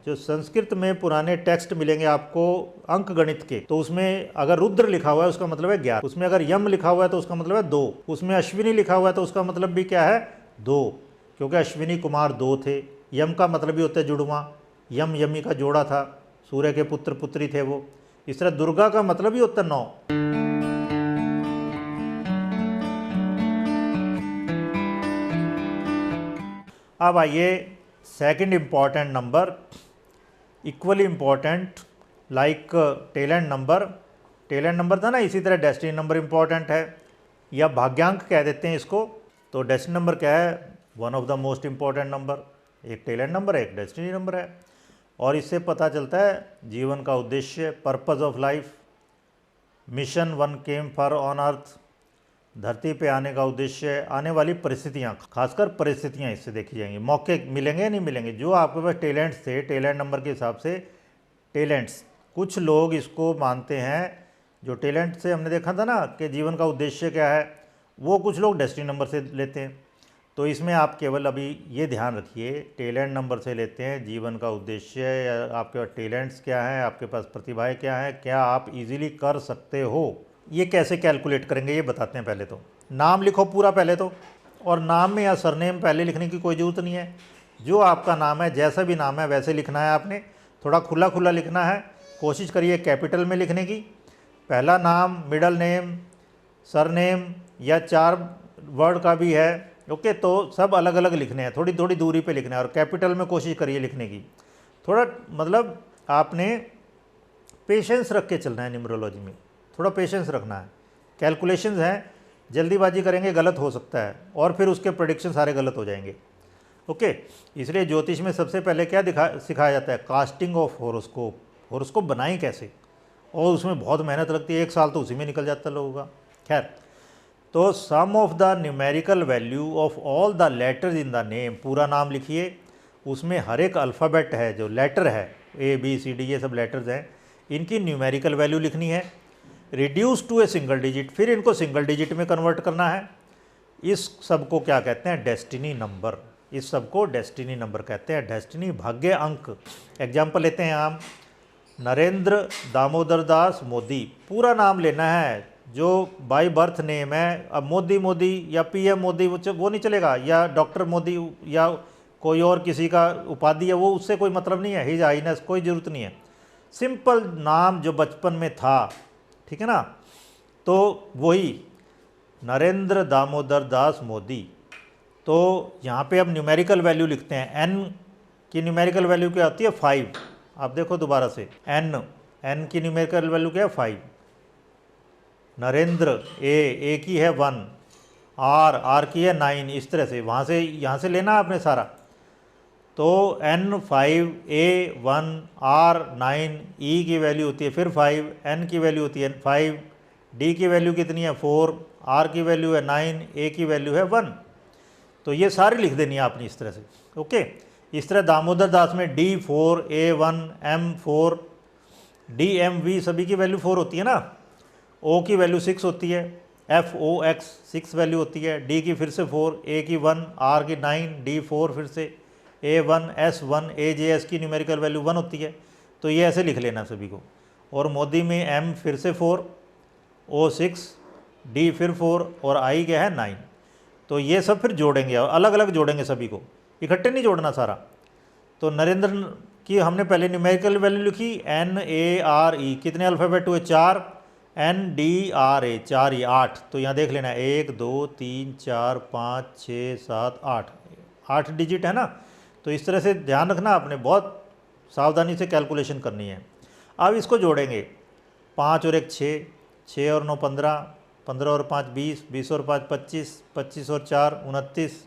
जो संस्कृत में पुराने टेक्स्ट मिलेंगे आपको अंक गणित के, तो उसमें अगर रुद्र लिखा हुआ है उसका मतलब है 11, उसमें अगर यम लिखा हुआ है तो उसका मतलब है 2, उसमें अश्विनी लिखा हुआ है तो उसका मतलब भी क्या है 2, क्योंकि अश्विनी कुमार 2 थे। यम का मतलब भी होता है जुड़वा, यम यमी का जोड़ा था, सूर्य के पुत्र पुत्री थे वो। इस तरह दुर्गा का मतलब भी होता है 9। अब आइए second important number, equally important like talent number. Talent number था ना, इसी तरह डेस्टिनी नंबर इम्पॉर्टेंट है या भाग्यांक कह देते हैं इसको। तो डेस्टिनी नंबर क्या है, one of the most important number, एक टेलेंट नंबर है एक डेस्टिनी नंबर है। और इससे पता चलता है जीवन का उद्देश्य, purpose of life, mission one came for on earth, धरती पे आने का उद्देश्य, आने वाली परिस्थितियाँ, खासकर परिस्थितियाँ इससे देखी जाएंगी, मौके मिलेंगे या नहीं मिलेंगे। जो आपके पास टैलेंट्स थे, टैलेंट नंबर के हिसाब से टैलेंट्स, कुछ लोग इसको मानते हैं, जो टैलेंट से हमने देखा था ना कि जीवन का उद्देश्य क्या है, वो कुछ लोग डेस्टिनी नंबर से लेते हैं। तो इसमें आप केवल अभी ये ध्यान रखिए, टैलेंट नंबर से लेते हैं जीवन का उद्देश्य, या आपके पास टैलेंट्स क्या हैं, आपके पास प्रतिभाएँ क्या हैं, क्या आप इजीली कर सकते हो। ये कैसे कैलकुलेट करेंगे ये बताते हैं। पहले तो नाम लिखो पूरा पहले तो, और नाम में या सरनेम पहले लिखने की कोई ज़रूरत नहीं है। जो आपका नाम है, जैसा भी नाम है वैसे लिखना है आपने, थोड़ा खुला खुला लिखना है। कोशिश करिए कैपिटल में लिखने की, पहला नाम, मिडल नेम, सरनेम, या 4 वर्ड का भी है, ओके। तो सब अलग अलग लिखने हैं, थोड़ी थोड़ी दूरी पे लिखना है, और कैपिटल में कोशिश करिए लिखने की। थोड़ा मतलब आपने पेशेंस रख के चलना है न्यूमरोलॉजी में, थोड़ा पेशेंस रखना है। कैलकुलेशंस हैं, जल्दीबाजी करेंगे गलत हो सकता है, और फिर उसके प्रेडिक्शन सारे गलत हो जाएंगे, ओके। इसलिए ज्योतिष में सबसे पहले क्या सिखाया जाता है, कास्टिंग ऑफ हॉरोस्कोप। हॉरोस्कोप बनाएं कैसे, और उसमें बहुत मेहनत लगती है, 1 साल तो उसी में निकल जाता है लोगों का। खैर, तो sum of the numerical value of all the letters in the name, पूरा नाम लिखिए, उसमें हर एक अल्फ़ाबेट है, जो लेटर है ABCD ये सब लेटर्स हैं, इनकी न्यूमेरिकल वैल्यू लिखनी है, reduce to a single digit, फिर इनको सिंगल डिजिट में कन्वर्ट करना है। इस सब को क्या कहते हैं, डेस्टिनी नंबर। इस सब को डेस्टिनी नंबर कहते हैं, डेस्टिनी भाग्य अंक। एग्जाम्पल लेते हैं हम, नरेंद्र दामोदर दास मोदी, पूरा नाम लेना है, जो बाई बर्थ नेम है। अब मोदी मोदी या PM मोदी वो नहीं चलेगा, या डॉक्टर मोदी या कोई और किसी का उपाधि है, वो उससे कोई मतलब नहीं है, हिज हाईनेस, कोई ज़रूरत नहीं है। सिंपल नाम जो बचपन में था, ठीक है ना, तो वही नरेंद्र दामोदर दास मोदी। तो यहाँ पे अब न्यूमेरिकल वैल्यू लिखते हैं। N की न्यूमेरिकल वैल्यू क्या होती है, 5। आप देखो दोबारा से, N की न्यूमेरिकल वैल्यू क्या है, 5। नरेंद्र A की है 1, R की है 9। इस तरह से वहाँ से यहाँ से लेना आपने सारा। तो N 5, A 1, R 9, E की वैल्यू होती है फिर 5, N की वैल्यू होती है 5, D की वैल्यू कितनी है 4, R की वैल्यू है 9, A की वैल्यू है 1। तो ये सारी लिख देनी है आपने इस तरह से, ओके। इस तरह दामोदर दास में D4, A1, M4, DMV सभी की वैल्यू 4 होती है ना, O की वैल्यू 6 होती है, FOX 6 वैल्यू होती है, D की फिर से 4, A की 1, R की 9, D4 फिर से, A1, S1, AJS की न्यूमेरिकल वैल्यू 1 होती है। तो ये ऐसे लिख लेना सभी को। और मोदी में M फिर से 4, O 6, D फिर 4, और I क्या है 9। तो ये सब फिर जोड़ेंगे, अलग अलग जोड़ेंगे सभी को, इकट्ठे नहीं जोड़ना सारा। तो नरेंद्र की हमने पहले न्यूमेरिकल वैल्यू लिखी, NARE, कितने अल्फ़ाबेट हुए, 4, NDRA 4, ये 8। तो यहाँ देख लेना, 1 2 3 4 5 6 7 8, 8 डिजिट है ना। तो इस तरह से ध्यान रखना आपने, बहुत सावधानी से कैलकुलेशन करनी है। अब इसको जोड़ेंगे, 5 और 1 6, 6 और 9 15, 15 और 5 20, 20 और 5 25, 25 और 4 29,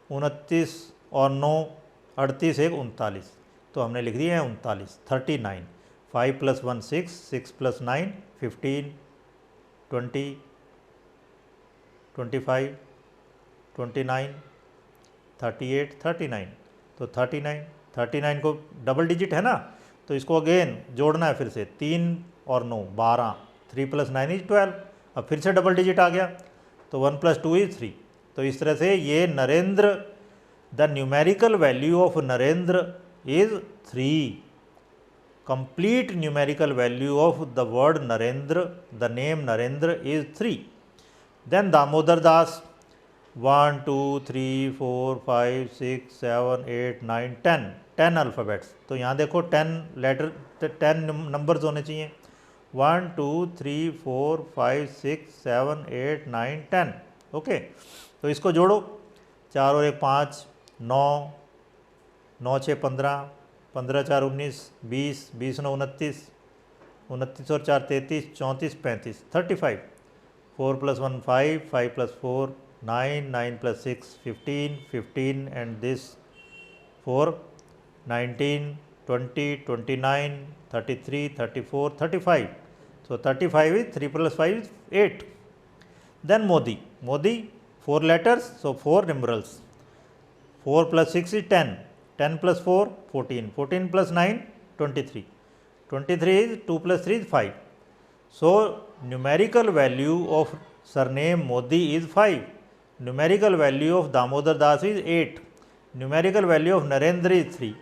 29 और 9 38, 1 39। तो हमने लिख दिया है 39, 39। 5 + 1 6, 6 + 9 15, 20, 25, 29, 38, 39। तो 39 को डबल डिजिट है ना, तो इसको अगेन जोड़ना है फिर से, 3 और 9 12, 3 + 9 = 12। अब फिर से डबल डिजिट आ गया, तो 1 + 2 = 3। तो इस तरह से ये Narendra, the numerical value of Narendra is 3. Complete numerical value of the word Narendra, the name Narendra is 3. Then Damodar Das 1 2 3 4 5 6 7 8 9 10 10 alphabets. तो यहाँ देखो 10 लेटर 10 नंबर्स होने चाहिए। 1 2 3 4 5 6 7 8 9 10। ओके, तो इसको जोड़ो, 4 और 1 5, 9, 9 6 15, 15 4 19, 20, 20 9 29, 29 और 4 33, 34 35, 35। 4 + 1 5, 5 + 4 9, 9 + 6 15, 15 and this 4 19, 20, 29, 33, 34, 35. So 35 is 3 + 5 is 8. Then Modi 4 letters, so 4 numerals. 4 + 6 is 10, 10 + 4 14, 14 + 9 23, 23 is 2 + 3 is 5. So numerical value of surname Modi is 5. Numerical value of Damodar Das is 8. Numerical value of Narendra is 3.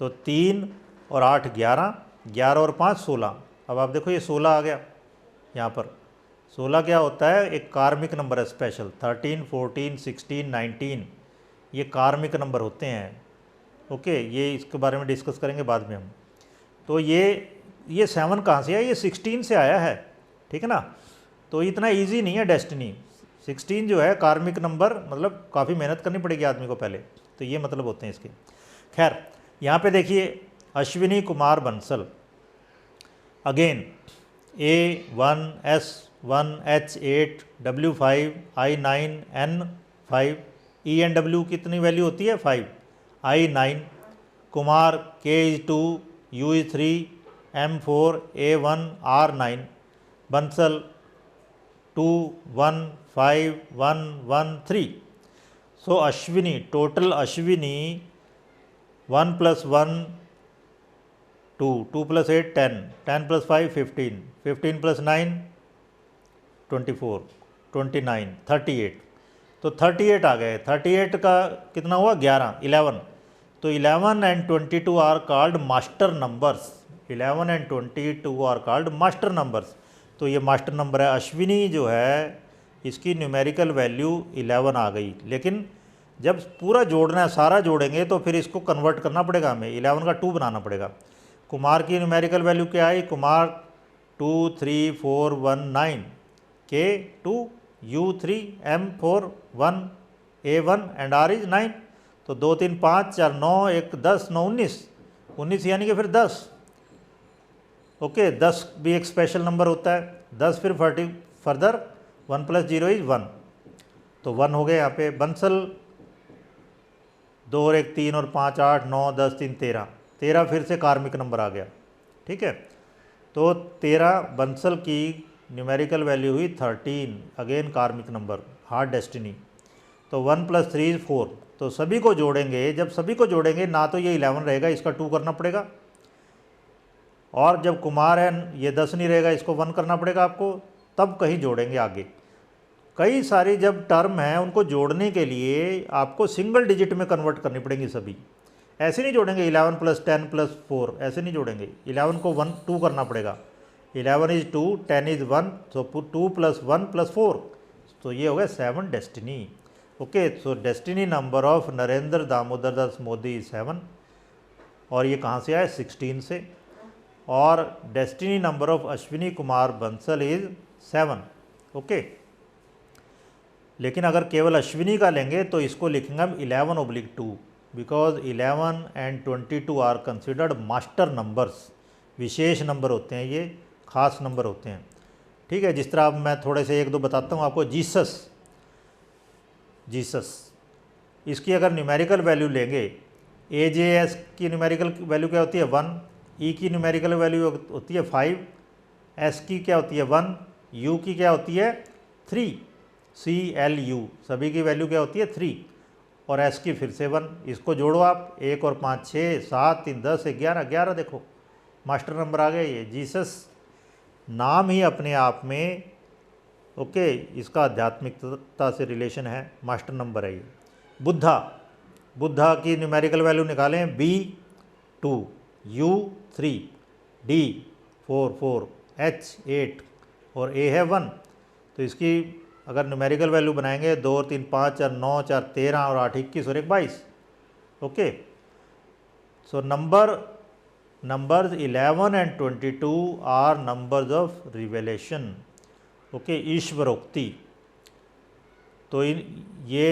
तो 3 और 8 11, 11 और 5 16। अब आप देखो ये 16 आ गया यहाँ पर। 16 क्या होता है, एक कार्मिक नंबर है स्पेशल। 13 14 16 19 ये कार्मिक नंबर होते हैं। ओके, ये इसके बारे में डिस्कस करेंगे बाद में हम। तो ये 7 कहाँ से आया, ये 16 से आया है, ठीक है ना। तो इतना इजी नहीं है डेस्टिनी। 16 जो है कार्मिक नंबर, मतलब काफ़ी मेहनत करनी पड़ेगी आदमी को पहले, तो ये मतलब होते हैं इसके। खैर, यहाँ पे देखिए Ashwini Kumar Bansal, again A1 S1 H8 W5 I9 N5 ENW कितनी वैल्यू होती है 5, I9 Kumar K is 2 U is 3 M4 A1 R9 Bansal 2 1 5 1 1 3। So Ashwini, total Ashwini 1 + 1 2, 2 + 8 10, 10 + 5 15, 15 + 9 24, 29 38। तो 38 आ गए। 38 का कितना हुआ 11। तो 11 and 22 are called master numbers. 11 and 22 are called master numbers. तो ये मास्टर नंबर है। अश्विनी जो है इसकी न्यूमेरिकल वैल्यू 11 आ गई, लेकिन जब पूरा जोड़ना है, सारा जोड़ेंगे तो फिर इसको कन्वर्ट करना पड़ेगा हमें, 11 का 2 बनाना पड़ेगा। कुमार की न्यूमेरिकल वैल्यू क्या आई, Kumar 2 3 4 1 9 K 2 U 3 M 4 1 A 1 and R is 9। तो 2 3 5 4 9 1 10 9 19, 19 यानी कि फिर 10। ओके, 10 भी एक स्पेशल नंबर होता है। 10 फिर फर्दर 1 + 0 इज 1, तो 1 हो गए यहाँ पे। बंसल 2 और 1 3 और 5 8 9 10 3 13, 13 फिर से कार्मिक नंबर आ गया, ठीक है। तो 13 बंसल की न्यूमेरिकल वैल्यू हुई 13, अगेन कार्मिक नंबर, हार्ड डेस्टिनी। तो 1 + 3 is 4। तो सभी को जोड़ेंगे, जब सभी को जोड़ेंगे ना तो ये 11 रहेगा, इसका 2 करना पड़ेगा, और जब कुमार है ये 10 नहीं रहेगा, इसको 1 करना पड़ेगा आपको, तब कहीं जोड़ेंगे आगे। कई सारी जब टर्म हैं उनको जोड़ने के लिए आपको सिंगल डिजिट में कन्वर्ट करनी पड़ेंगी सभी। ऐसे नहीं जोड़ेंगे 11 + 10 + 4, ऐसे नहीं जोड़ेंगे। 11 को 1 2 करना पड़ेगा। 11 is 2, 10 is 1, so 2 + 1 + 4, तो ये हो गया 7 destiny. Okay, so destiny number of Narendra Damodar Das Modi 7, और ये कहाँ से आया 16 से। और destiny number of Ashwini Kumar Bansal is 7। Okay, लेकिन अगर केवल अश्विनी का लेंगे तो इसको लिखेंगे हम 11/2, because 11 and 22 are considered master numbers. विशेष नंबर होते हैं ये, खास नंबर होते हैं, ठीक है। जिस तरह अब मैं थोड़े से 1 2 बताता हूँ आपको। जीसस इसकी अगर न्यूमेरिकल वैल्यू लेंगे, AJS की न्यूमेरिकल वैल्यू क्या होती है 1, E की न्यूमेरिकल वैल्यू होती है 5, S की क्या होती है 1, U की क्या होती है 3, CLU सभी की वैल्यू क्या होती है 3, और S की फिर से 1। इसको जोड़ो आप, 1 और 5 6 7 3 10 11, 11 देखो मास्टर नंबर आ गए ये। जीसस नाम ही अपने आप में, ओके, इसका आध्यात्मिकता से रिलेशन है, मास्टर नंबर है ये। बुद्धा की न्यूमेरिकल वैल्यू निकालें, B 2, U 3, D 4, H 8 और A है 1। तो इसकी अगर न्यूमेरिकल वैल्यू बनाएंगे 2 और 3 5 4 9 4 13 और 8 21 और 1 22। Okay, so numbers 11 and 22 are numbers of revelation। Okay, ईश्वरोक्ति। तो ये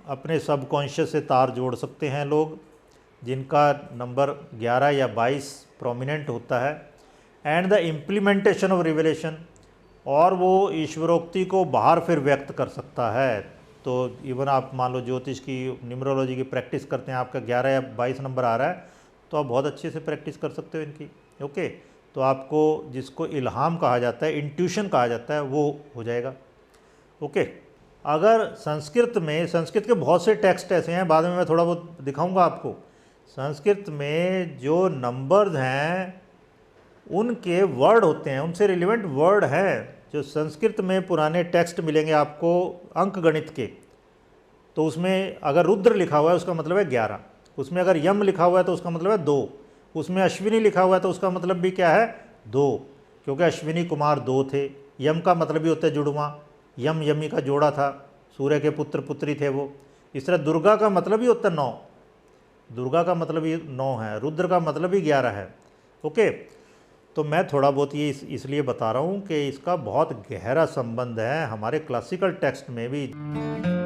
अपने सबकॉन्शियस से तार जोड़ सकते हैं लोग जिनका नंबर 11 या 22 प्रोमिनेंट होता है। And the implementation of revelation, और वो ईश्वरोक्ति को बाहर फिर व्यक्त कर सकता है। तो इवन आप मान लो ज्योतिष की, न्यूमरोलॉजी की प्रैक्टिस करते हैं, आपका 11 या 22 नंबर आ रहा है, तो आप बहुत अच्छे से प्रैक्टिस कर सकते हो इनकी। ओके, तो आपको जिसको इल्हाम कहा जाता है, इंट्यूशन कहा जाता है, वो हो जाएगा। ओके, अगर संस्कृत के बहुत से टेक्स्ट ऐसे हैं, बाद में मैं थोड़ा बहुत दिखाऊंगा आपको। संस्कृत में जो नंबर्स हैं उनके वर्ड होते हैं, उनसे रिलेवेंट वर्ड हैं। जो संस्कृत में पुराने टेक्स्ट मिलेंगे आपको अंक गणित के, तो उसमें अगर रुद्र लिखा हुआ है उसका मतलब है 11, उसमें अगर यम लिखा हुआ है तो उसका मतलब है 2, उसमें अश्विनी लिखा हुआ है तो उसका मतलब भी क्या है 2, क्योंकि अश्विनी कुमार 2 थे। यम का मतलब भी होता है जुड़वा, यम यमी का जोड़ा था, सूर्य के पुत्र पुत्री थे वो। इस तरह दुर्गा का मतलब ही होता है 9, दुर्गा का मतलब ही 9 है, रुद्र का मतलब ही 11 है। ओके, तो मैं थोड़ा बहुत ये इसलिए बता रहा हूँ कि इसका बहुत गहरा संबंध है हमारे क्लासिकल टेक्स्ट में भी।